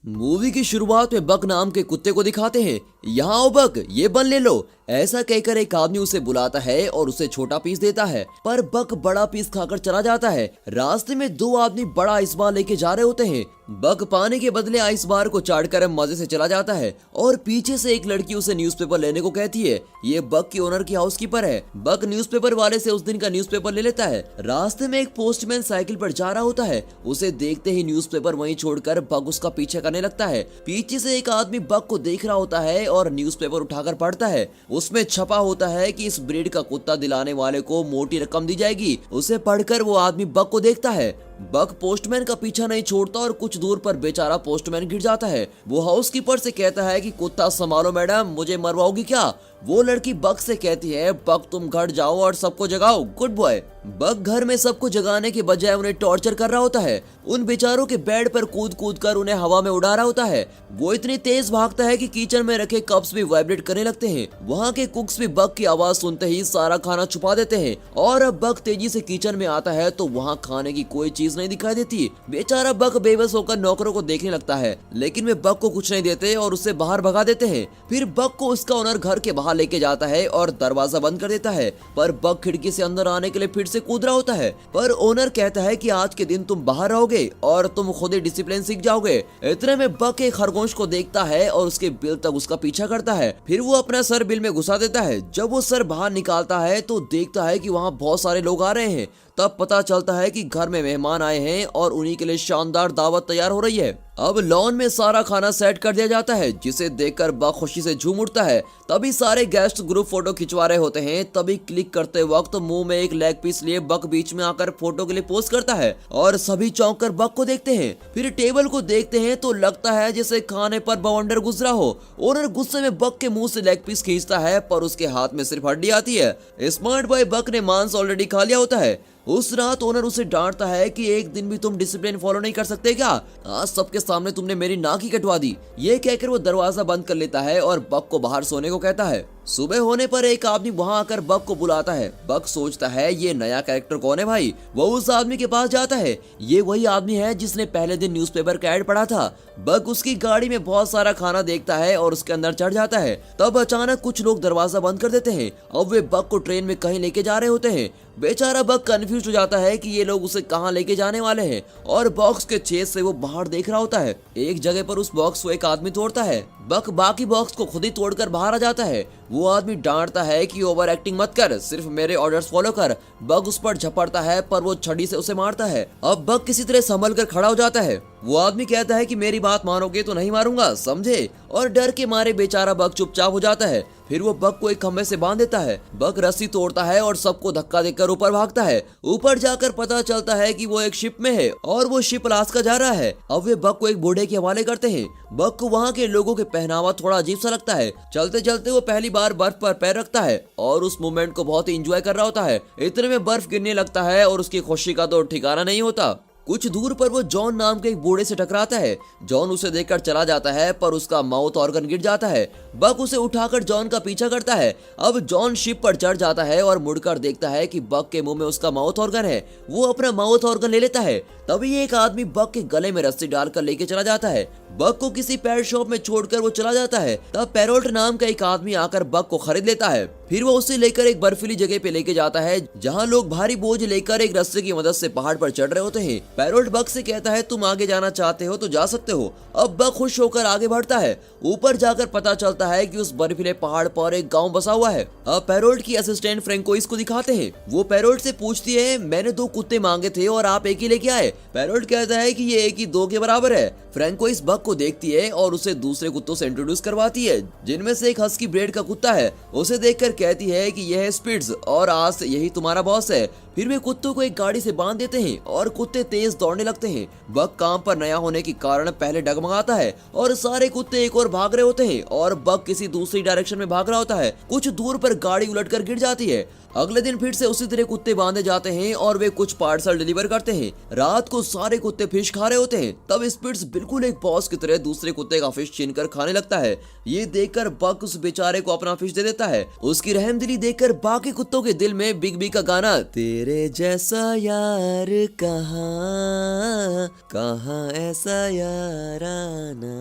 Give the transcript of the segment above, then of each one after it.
Movie की शुरुआत में बक नाम के कुत्ते को दिखाते हैं। यहाँ आओ बक, ये बन ले लो, ऐसा कहकर एक आदमी उसे बुलाता है और उसे छोटा पीस देता है, पर बक बड़ा पीस खाकर चला जाता है। रास्ते में दो आदमी बड़ा आइस बार लेके जा रहे होते हैं। बक पाने के बदले आइस बार को चाटकर मजे से चला जाता है और पीछे से एक लड़की उसे न्यूज़पेपर लेने को कहती है। ये बक की ओनर की हाउसकीपर है। बक न्यूज़पेपर वाले से उस दिन का न्यूज़पेपर ले लेता है। रास्ते में एक पोस्टमैन साइकिल पर जा रहा होता है। उसे देखते ही न्यूज़पेपर वहीं छोड़कर बक उसका पीछे करने लगता है। पीछे से एक आदमी बक को देख रहा होता है और न्यूज़पेपर उठाकर पढ़ता है। उसमें छपा होता है कि इस ब्रीड का कुत्ता दिलाने वाले को मोटी रकम दी जाएगी। उसे पढ़कर वो आदमी बक को देखता है। बक पोस्टमैन का पीछा नहीं छोड़ता और कुछ दूर पर बेचारा पोस्टमैन गिर जाता है। वो हाउसकीपर से कहता है कि कुत्ता संभालो मैडम, मुझे मरवाओगी क्या? वो लड़की बक से कहती है, बक तुम घर जाओ और सबको जगाओ, गुड बॉय। बक घर में सबको जगाने के बजाय उन्हें टॉर्चर कर रहा होता है। उन बेचारों के बेड पर कूद कूद कर उन्हें हवा में उड़ा रहा होता है। वो इतनी तेज भागता है कि किचन में रखे कप्स भी वाइब्रेट करने लगते हैं। वहाँ के कुक्स भी बक की आवाज सुनते ही सारा खाना छुपा देते हैं और अब बक तेजी से किचन में आता है तो वहाँ खाने की कोई चीज नहीं दिखाई देती। बेचारा बक बेबस होकर नौकरों को देखने लगता है, लेकिन वे बक को कुछ नहीं देते और उसे बाहर भगा देते हैं। फिर बक को उसका ओनर घर के बाहर लेके जाता है और दरवाजा बंद कर देता है, पर बक खिड़की से अंदर आने के लिए फिर से कूद रहा होता है। पर ओनर कहता है कि आज के दिन तुम बाहर रहोगे और तुम खुद ही डिसिप्लिन सीख जाओगे। इतने में बक एक खरगोश को देखता है और उसके बिल तक उसका पीछा करता है। फिर वो अपना सर बिल में घुसा देता है। जब वो सर बाहर निकालता है तो देखता है कि वहाँ बहुत सारे लोग आ रहे हैं। तब पता चलता है कि घर में मेहमान आए हैं और उन्हीं के लिए शानदार दावत तैयार हो रही है। अब लॉन में सारा खाना सेट कर दिया जाता है, जिसे देखकर बक खुशी से झूम उठता है। तभी सारे गेस्ट ग्रुप फोटो खिंचवा रहे होते हैं। तभी क्लिक करते वक्त मुंह में एक लेग पीस लिए बक बीच में आकर फोटो के लिए पोज करता है और सभी चौंक कर बक को देखते हैं। फिर टेबल को देखते हैं तो लगता है जैसे खाने पर बवंडर गुजरा हो। ओनर गुस्से में बक के मुंह से लेग पीस खींचता है, पर उसके हाथ में सिर्फ हड्डी आती है। स्मार्ट बॉय बक ने मांस ऑलरेडी खा लिया होता है। उस रात ओनर उसे डांटता है कि एक दिन भी तुम डिसिप्लिन फॉलो नहीं कर सकते क्या? आज सबके सामने तुमने मेरी नाक ही कटवा दी। ये कहकर वो दरवाजा बंद कर लेता है और बक को बाहर सोने को कहता है। सुबह होने पर एक आदमी वहां आकर बक को बुलाता है। बक सोचता है ये नया कैरेक्टर कौन है भाई। वो उस आदमी के पास जाता है। ये वही आदमी है जिसने पहले दिन न्यूज़पेपर का ऐड पढ़ा था। बक उसकी गाड़ी में बहुत सारा खाना देखता है और उसके अंदर चढ़ जाता है। तब अचानक कुछ लोग दरवाजा बंद कर देते हैं। अब वे बक को ट्रेन में कहीं लेके जा रहे होते हैं। बेचारा बक कंफ्यूज हो जाता है कि ये लोग उसे कहाँ लेके जाने वाले हैं और बॉक्स के छेद से वो बाहर देख रहा होता है। एक जगह पर उस बॉक्स को एक आदमी तोड़ता है। बक बाकी बॉक्स को खुद ही तोड़कर बाहर आ जाता है। वो आदमी डांटता है कि ओवर एक्टिंग मत कर, सिर्फ मेरे ऑर्डर्स फॉलो कर। बक उस पर झपड़ता है, पर वो छड़ी से उसे मारता है। अब बक किसी तरह संभल कर खड़ा हो जाता है। वो आदमी कहता है कि मेरी बात मानोगे तो नहीं मारूंगा, समझे? और डर के मारे बेचारा बक चुपचाप हो जाता है। फिर वो बक को एक खंभे से बांध देता है। बक रस्सी तोड़ता है और सबको धक्का देकर ऊपर भागता है। ऊपर जाकर पता चलता है कि वो एक शिप में है और वो शिप अलास्का जा रहा है। अब वे बक को एक बूढ़े के हवाले करते हैं। बक को वहाँ के लोगों के पहनावा थोड़ा अजीब सा लगता है। चलते चलते वो पहली बार बर्फ पर पैर रखता है और उस मोमेंट को बहुत ही एंजॉय कर रहा होता है। इतने में बर्फ गिरने लगता है और उसकी खुशी का तो ठिकाना नहीं होता। कुछ दूर पर वो जॉन नाम के एक बूढ़े से टकराता है। जॉन उसे देखकर चला जाता है, पर उसका माउथ ऑर्गन गिर जाता है। बक उसे उठाकर जॉन का पीछा करता है। अब जॉन शिप पर चढ़ जाता है और मुड़कर देखता है कि बक के मुंह में उसका माउथ ऑर्गन है। वो अपना माउथ ऑर्गन ले लेता है। तभी एक आदमी बक के गले में रस्सी डालकर लेके चला जाता है। बक को किसी पेट शॉप में छोड़कर वो चला जाता है। तब पैरोल्ट नाम का एक आदमी आकर बक को खरीद लेता है। फिर वो उसे लेकर एक बर्फीली जगह पे लेके जाता है, जहाँ लोग भारी बोझ लेकर एक रस्से की मदद से पहाड़ पर चढ़ रहे होते हैं। पैरोल्ट बक से कहता है तुम आगे जाना चाहते हो तो जा सकते हो। अब बक खुश होकर आगे बढ़ता है। ऊपर जाकर पता चलता है कि उस बर्फीले पहाड़ पर एक गांव बसा हुआ है। अब पैरोल्ट की असिस्टेंट फ्रेंकोइस को दिखाते हैं। वो पैरोल्ट से पूछती है, मैंने 2 कुत्ते मांगे थे और आप एक ही लेके आए। पैरोल्ट कहता है कि ये एक ही 2 के बराबर है। फ्रेंकोइस बक को देखती है और उसे दूसरे कुत्तों से इंट्रोड्यूस करवाती है, जिनमें से एक हस्की ब्रीड का कुत्ता है। उसे देखकर कहती है कि यह है स्पिट्स और आज से यही तुम्हारा बॉस है। फिर वे कुत्तों को एक गाड़ी से बांध देते हैं और कुत्ते तेज दौड़ने लगते हैं। बक काम पर नया होने के कारण पहले डगमगाता है और सारे कुत्ते एक और भाग रहे होते हैं और बक किसी दूसरी डायरेक्शन में भाग रहा होता है। कुछ दूर पर गाड़ी उलटकर गिर जाती है। अगले दिन फिर से उसी तरह कुत्ते बांधे जाते हैं और वे कुछ पार्सल डिलीवर करते हैं। रात को सारे कुत्ते फिश खा रहे होते हैं। तब स्पिट्स बिल्कुल एक बॉस की तरह दूसरे कुत्ते का फिश छीनकर खाने लगता है। ये देखकर बक उस बेचारे को अपना फिश दे देता है। उसकी रहमदिली देखकर बाकी कुत्तों के दिल में बिग बी का गाना तेरे जैसा यार कहाँ कहाँ ऐसा याराना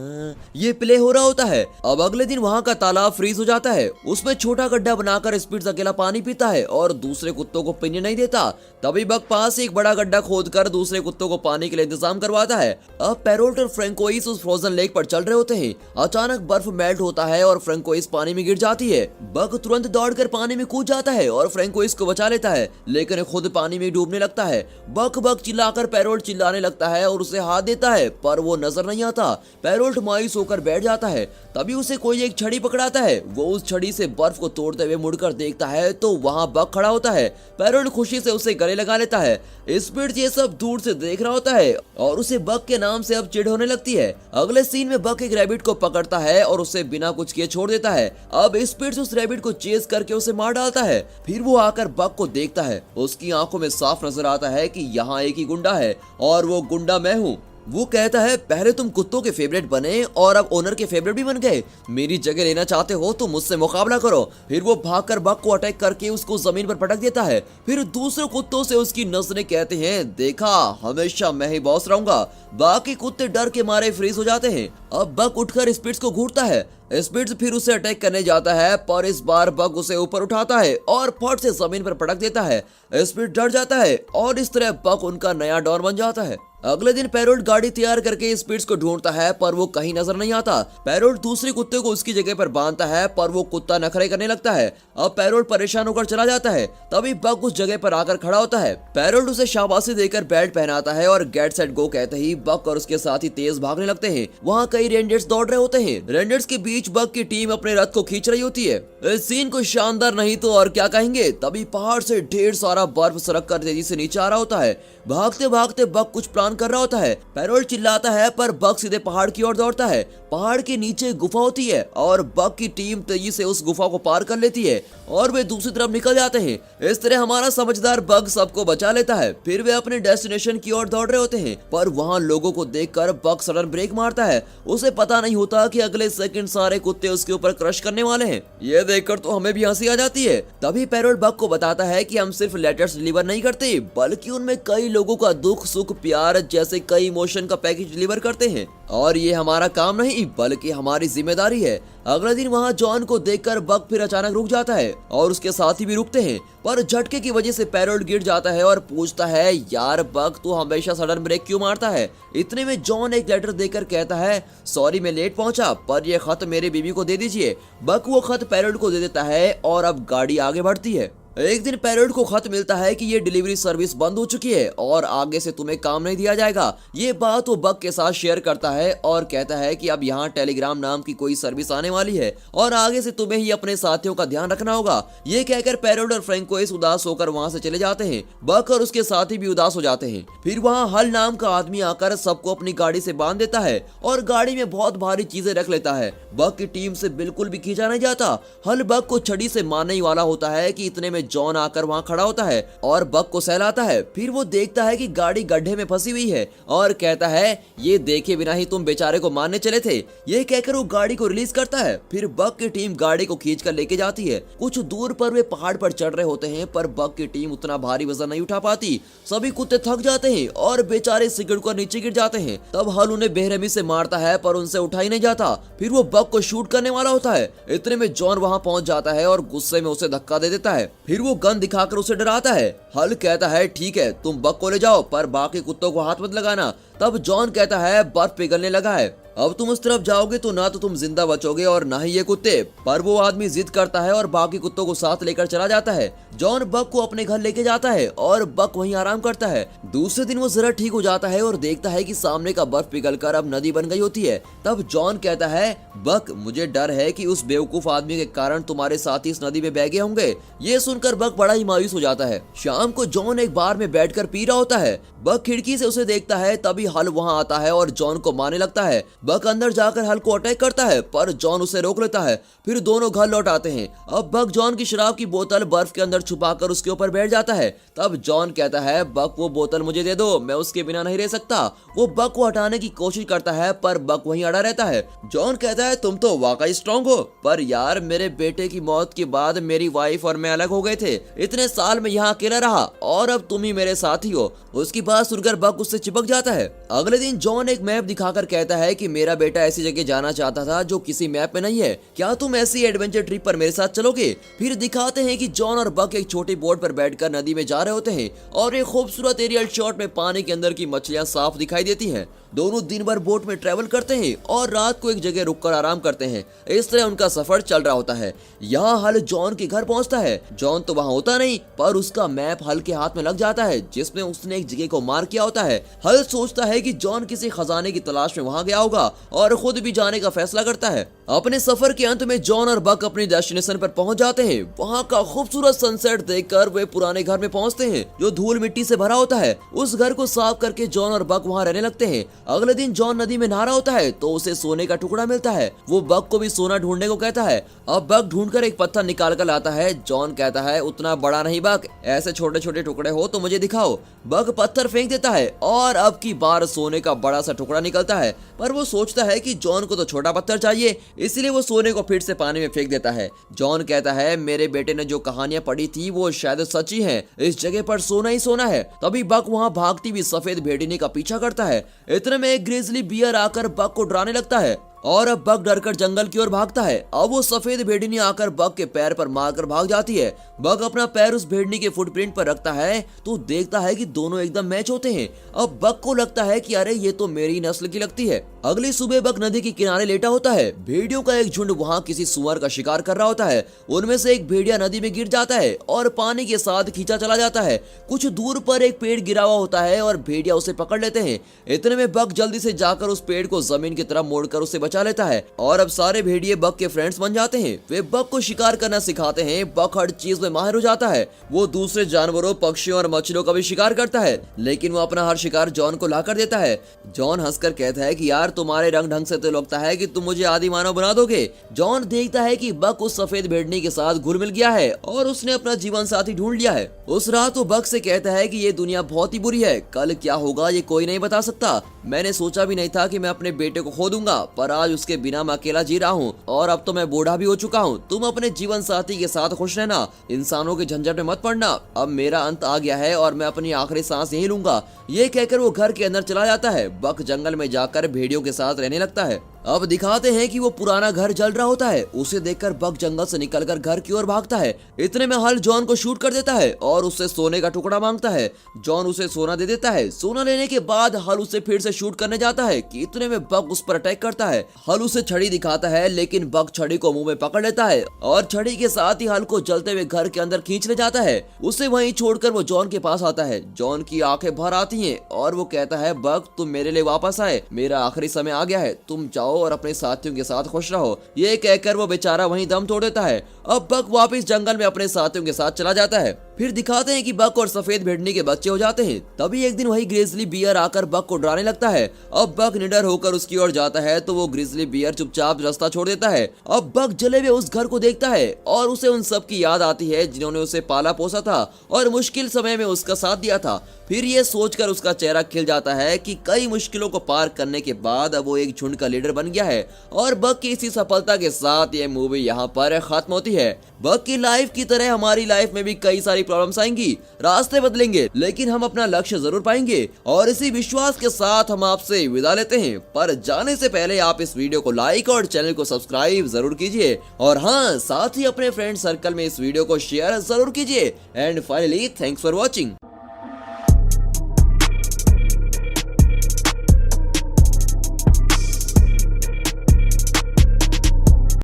ये प्ले हो रहा होता है। अब अगले दिन वहाँ का तालाब फ्रीज हो जाता है। उसमें छोटा गड्ढा बनाकर स्पिट्स अकेला पानी पीता है और दूसरे कुत्तों को पीने नहीं देता। तभी बक पास एक बड़ा गड्ढा खोदकर दूसरे कुत्तों को पानी के लिए इंतजाम करवाता है। अब पैरोल्ट और फ्रैंकोइस उस फ्रोजन लेक पर चल रहे होते हैं। अचानक बर्फ मेल्ट होता है और फ्रैंकोइस पानी में गिर जाती है। बक तुरंत दौड़कर पानी में कूद जाता है और फ्रैंकोइस को बचा लेता है, लेकिन खुद पानी में डूबने लगता है। बक बक चिल्लाकर पैरोल्ट चिल्लाने लगता है और उसे हाथ देता है, पर वो नजर नहीं आता। पैरोल्ट मायूस होकर बैठ जाता है। तभी उसे कोई एक छड़ी पकड़ाता है। वो उस छड़ी से बर्फ को तोड़ते हुए मुड़कर देखता है तो वहाँ बक खड़ा होता है। पैरोल्ट खुशी से उसे गले लगा लेता है। स्पिट्स ये सब दूर से देख रहा होता है और उसे बक के नाम से अब चिढ़ होने लगती है। अगले सीन में बक एक रैबिट को पकड़ता है और उसे बिना कुछ किए छोड़ देता है। अब स्पिट्स उस रैबिट को चेस करके उसे मार डालता है। फिर वो आकर बक को देखता है। उसकी आंखों में साफ नजर आता है कि यहाँ एक ही गुंडा है और वो गुंडा मैं हूँ। वो कहता है पहले तुम कुत्तों के फेवरेट बने और अब ओनर के फेवरेट भी बन गए। मेरी जगह लेना चाहते हो तो मुझसे मुकाबला करो। फिर वो भागकर बक को अटैक करके उसको जमीन पर पटक देता है। फिर दूसरे कुत्तों से उसकी नस्लें कहते हैं देखा हमेशा मैं ही बॉस रहूंगा। बाकी कुत्ते डर के मारे फ्रीज हो जाते हैं। अब बक उठकर स्पिट्स को घूरता है। स्पिट्स फिर उसे अटैक करने जाता है, पर इस बार बक उसे ऊपर उठाता है और फट से जमीन पर पटक देता है। स्पिट्स डर जाता है और इस तरह बक उनका नया डॉन बन जाता है। अगले दिन पैरोल्ट गाड़ी तैयार करके स्पिट्स को ढूंढता है, पर वो कहीं नजर नहीं आता। पैरोल्ट दूसरे कुत्ते को उसकी जगह पर बांधता है, पर वो कुत्ता नखरे करने लगता है। अब पैरोल्ट परेशान होकर चला जाता है। तभी बक उस जगह पर आकर खड़ा होता है। पैरोल्ट उसे शाबाशी देकर बेल्ट पहनाता है और गेट सेट गो कहते ही बक और उसके साथी तेज भागने लगते हैं। वहाँ कई रेंजर्स दौड़ रहे होते हैं। रेंजर्स के बीच बक की टीम अपने रथ को खींच रही होती है। इस सीन को शानदार नहीं तो और क्या कहेंगे। तभी पहाड़ से ढेर सारा बर्फ सरक कर तेजी से नीचे आ रहा होता है। भागते भागते बक कुछ प्लान कर रहा होता है। पैरोल्ट चिल्लाता है, पर बक सीधे पहाड़ की ओर दौड़ता है। पहाड़ के नीचे गुफा होती है और बक की टीम तेजी से उस गुफा को पार कर लेती है और वे दूसरी तरफ निकल जाते हैं। इस तरह हमारा समझदार बक सबको बचा लेता है। फिर वे अपने डेस्टिनेशन की ओर दौड़ रहे होते हैं, पर वहाँ लोगों को देखकर बक सडन ब्रेक मारता है। उसे पता नहीं होता कि अगले सेकंड सारे कुत्ते उसके ऊपर क्रश करने वाले हैं। ये देखकर तो हमें भी हंसी आ जाती है। तभी पैरोल्ट बक को बताता है कि हम सिर्फ लेटर्स डिलीवर नहीं करते, बल्कि उनमें कई लोगों का दुख सुख प्यार जैसे कई इमोशन का पैकेज डिलीवर करते हैं और ये हमारा काम नहीं बल्कि हमारी जिम्मेदारी है। अगले दिन वहाँ जॉन को देखकर बक फिर अचानक रुक जाता है और उसके साथी भी रुकते हैं, पर झटके की वजह से पैरोल्ट गिर जाता है और पूछता है यार बक तू हमेशा सडन ब्रेक क्यों मारता है। इतने में जॉन एक लेटर देकर कहता है सॉरी मैं लेट पहुंचा, पर यह खत मेरे बीवी को दे दीजिए। बक वो खत पैरोल्ट को दे देता है और अब गाड़ी आगे बढ़ती है। एक दिन पैरोल्ट को खत मिलता है कि ये डिलीवरी सर्विस बंद हो चुकी है और आगे से तुम्हें काम नहीं दिया जाएगा। ये बात वो बक के साथ शेयर करता है और कहता है कि अब यहाँ टेलीग्राम नाम की कोई सर्विस आने वाली है और आगे से तुम्हें ही अपने साथियों का ध्यान रखना होगा। ये कहकर पैरोल्ट और फ्रैंकोइस उदास होकर वहाँ से चले जाते हैं। बक और उसके साथी भी उदास हो जाते हैं। फिर वहाँ हल नाम का आदमी आकर सबको अपनी गाड़ी से बांध देता है और गाड़ी में बहुत भारी चीजें रख लेता है। बक की टीम से बिल्कुल भी खींचा नहीं जाता। हल बक को छड़ी से मारने ही वाला होता है कि इतने में जॉन आकर वहाँ खड़ा होता है और बक को सहलाता है। फिर वो देखता है कि गाड़ी गड्ढे में फंसी हुई है और कहता है ये देखे बिना ही तुम बेचारे को मारने चले थे। ये कहकर वो गाड़ी को रिलीज करता है। फिर बक की टीम गाड़ी को खींचकर लेके जाती है। कुछ दूर पर वे पहाड़ पर चढ़ रहे होते हैं, पर बक की टीम उतना भारी वजन नहीं उठा पाती। सभी कुत्ते थक जाते हैं और बेचारे सिगड़ कर नीचे गिर जाते हैं। तब हल उन्हें बेरहमी से मारता है, पर उनसे उठा ही नहीं जाता। फिर वो बक को शूट करने वाला होता है। इतने में जॉन वहाँ पहुंच जाता है और गुस्से में उसे धक्का दे देता है। फिर वो गन दिखाकर उसे डराता है। हल कहता है ठीक है तुम बक को ले जाओ, पर बाकी कुत्तों को हाथ मत लगाना। तब जॉन कहता है बर्फ पिघलने लगा है, अब तुम उस तरफ जाओगे तो ना तो तुम जिंदा बचोगे और ना ही ये कुत्ते। पर वो आदमी जिद करता है और बाकी कुत्तों को साथ लेकर चला जाता है। जॉन बक को अपने घर लेके जाता है और बक वहीं आराम करता है। दूसरे दिन वो जरा ठीक हो जाता है और देखता है कि सामने का बर्फ पिघलकर अब नदी बन गई होती है। तब जॉन कहता है बक मुझे डर है कि उस बेवकूफ आदमी के कारण तुम्हारे साथी इस नदी में बह गए होंगे। ये सुनकर बक बड़ा ही मायूस हो जाता है। शाम को जॉन एक बार में बैठकर पी रहा होता है। बक खिड़की से उसे देखता है। तभी हल वहाँ आता है और जॉन को मारने लगता है। बक अंदर जाकर हल को अटैक करता है पर जॉन उसे रोक लेता है। फिर दोनों घर लौट आते हैं। अब बक जॉन की शराब की बोतल बर्फ के अंदर छुपाकर उसके ऊपर बैठ जाता है। तब जॉन कहता है बक वो बोतल मुझे दे दो, मैं उसके बिना नहीं रह सकता। वो बक को हटाने की कोशिश करता है पर बक वहीं अड़ा रहता है। जॉन कहता है तुम तो वाकई स्ट्रांग हो, पर यार मेरे बेटे की मौत के बाद मेरी वाइफ और मैं अलग हो गए थे। इतने साल में यहाँ अकेला रहा और अब तुम ही मेरे साथी हो। उसकी बात सुनकर बक उससे चिपक जाता है। अगले दिन जॉन एक मैप दिखाकर कहता है कि मेरा बेटा ऐसी जगह जाना चाहता था जो किसी मैप में नहीं है, क्या तुम ऐसी एडवेंचर ट्रिप पर मेरे साथ चलोगे? फिर दिखाते हैं कि जॉन और बक एक छोटी बोट पर बैठकर नदी में जा रहे होते हैं और एक खूबसूरत एरियल शॉट में पानी के अंदर की मछलियां साफ दिखाई देती हैं। दोनों दिन भर बोट में ट्रेवल करते हैं और रात को एक जगह रुककर आराम करते हैं। इस तरह उनका सफर चल रहा होता है। यहाँ हल जॉन के घर पहुँचता है। जॉन तो वहाँ होता नहीं पर उसका मैप हल के हाथ में लग जाता है जिसमें उसने एक जगह को मार किया होता है। हल सोचता है कि जॉन किसी खजाने की तलाश में वहाँ गया होगा और खुद भी जाने का फैसला करता है। अपने सफर के अंत में जॉन और बक अपनी डेस्टिनेशन पर पहुंच जाते हैं। वहाँ का खूबसूरत सनसेट देखकर वे पुराने घर में पहुंचते हैं जो धूल मिट्टी से भरा होता है। उस घर को साफ करके जॉन और बक वहाँ रहने लगते हैं। अगले दिन जॉन नदी में नहा रहा होता है तो उसे सोने का टुकड़ा मिलता है। वो बक को भी सोना ढूंढने को कहता है। अब बक ढूंढकर एक पत्थर निकाल कर लाता है। जॉन कहता है उतना बड़ा नहीं बक, ऐसे छोटे छोटे टुकड़े हो तो मुझे दिखाओ। बक पत्थर फेंक देता है और अब की बार सोने का बड़ा सा टुकड़ा निकलता है, पर वो सोचता है कि जॉन को तो छोटा पत्थर चाहिए, इसलिए वो सोने को फिर से पानी में फेंक देता है। जॉन कहता है मेरे बेटे ने जो कहानियां पढ़ी थी वो शायद सच्ची हैं, इस जगह पर सोना ही सोना है। तभी बक वहाँ भागती हुई सफेद भेड़िनी का पीछा करता है। इतने में एक ग्रिजली बियर आकर बक को डराने लगता है और अब बक डरकर जंगल की ओर भागता है। अब वो सफेद भेड़िनी आकर बक के पैर पर मारकर भाग जाती है। बक अपना पैर उस भेड़िनी के फुटप्रिंट पर रखता है तो देखता है कि दोनों एकदम मैच होते हैं। अब बक को लगता है कि अरे ये तो मेरी नस्ल की लगती है। अगली सुबह बक नदी के किनारे लेटा होता है। भेड़ियों का एक झुंड वहाँ किसी सुअर का शिकार कर रहा होता है। उनमें से एक भेड़िया नदी में गिर जाता है और पानी के साथ खींचा चला जाता है। कुछ दूर पर एक पेड़ गिरा हुआ होता है और भेड़िया उसे पकड़ लेते हैं। इतने में बक जल्दी से जाकर उस पेड़ को जमीन की तरफ मोड़कर उसे बचा लेता है और अब सारे भेड़िए बक के फ्रेंड्स बन जाते हैं। वे बक को शिकार करना सिखाते हैं। बक हर चीज में माहिर हो जाता है। वो दूसरे जानवरों, पक्षियों और मछलियों का भी शिकार करता है, लेकिन वो अपना हर शिकार जॉन को लाकर देता है। जॉन हंसकर कहता है कि यार तुम्हारे रंग ढंग से तो लगता है कि तुम मुझे आदि मानव बना दोगे। जॉन देखता है कि बक उस सफेद भेड़नी के साथ घुल मिल गया है और उसने अपना जीवन साथी ढूंढ लिया है। उस रात वो बक से कहता है कि ये दुनिया बहुत ही बुरी है, कल क्या होगा ये कोई नहीं बता सकता। मैंने सोचा भी नहीं था कि मैं अपने बेटे को खो दूंगा, पर आज उसके बिना मैं अकेला जी रहा हूँ और अब तो मैं बूढ़ा भी हो चुका हूँ। तुम अपने जीवन साथी के साथ खुश रहना, इंसानों के झंझट में मत पड़ना। अब मेरा अंत आ गया है और मैं अपनी आखिरी सांस यही लूंगा। ये कहकर वो घर के अंदर चला जाता है। बक जंगल में जाकर भेड़ियों के साथ रहने लगता है। अब दिखाते हैं कि वो पुराना घर जल रहा होता है। उसे देखकर बक जंगल से निकलकर घर की ओर भागता है। इतने में हल जॉन को शूट कर देता है और उससे सोने का टुकड़ा मांगता है। जॉन उसे सोना दे देता है। सोना लेने के बाद हल उसे फिर से शूट करने जाता है कि इतने में बक उस पर अटैक करता है। हल उसे छड़ी दिखाता है लेकिन बक छड़ी को मुंह में पकड़ लेता है और छड़ी के साथ ही हल को जलते हुए घर के अंदर खींच ले जाता है। उसे वहीं छोड़कर वो जॉन के पास आता है। जॉन की आंखें भर आती हैं और वो कहता है बक तुम मेरे लिए वापस आए, मेरा आखिरी समय आ गया है, तुम जाओ और अपने साथियों के साथ खुश रहो। ये कहकर वो बेचारा वहीं दम तोड़ देता है। अब बक वापस जंगल में अपने साथियों के साथ चला जाता है। फिर दिखाते हैं कि बक और सफेद भेड़नी के बच्चे हो जाते हैं। तभी एक दिन वही ग्रिजली बियर आकर बक को डराने लगता है। अब बक निडर होकर उसकी ओर जाता है तो वो ग्रिजली बियर चुपचाप रास्ता छोड़ देता है। अब बक जले हुए उस घर को देखता है और उसे उन सब की याद आती है जिन्होंने उसे पाला पोसा था और मुश्किल समय में उसका साथ दिया था। फिर ये सोचकर उसका चेहरा खिल जाता है कि कई मुश्किलों को पार करने के बाद अब वो एक झुंड का लीडर बन गया है। और बक की इसी सफलता के साथ ये मूवी यहाँ पर खत्म होती है। बक की लाइफ की तरह हमारी लाइफ में भी कई सारी प्रॉब्लम्स आएंगी, रास्ते बदलेंगे, लेकिन हम अपना लक्ष्य जरूर पाएंगे। और इसी विश्वास के साथ हम आपसे विदा लेते हैं। पर जाने से पहले आप इस वीडियो को लाइक और चैनल को सब्सक्राइब जरूर कीजिए और हाँ, साथ ही अपने फ्रेंड सर्कल में इस वीडियो को शेयर जरूर कीजिए। And finally thanks for watching.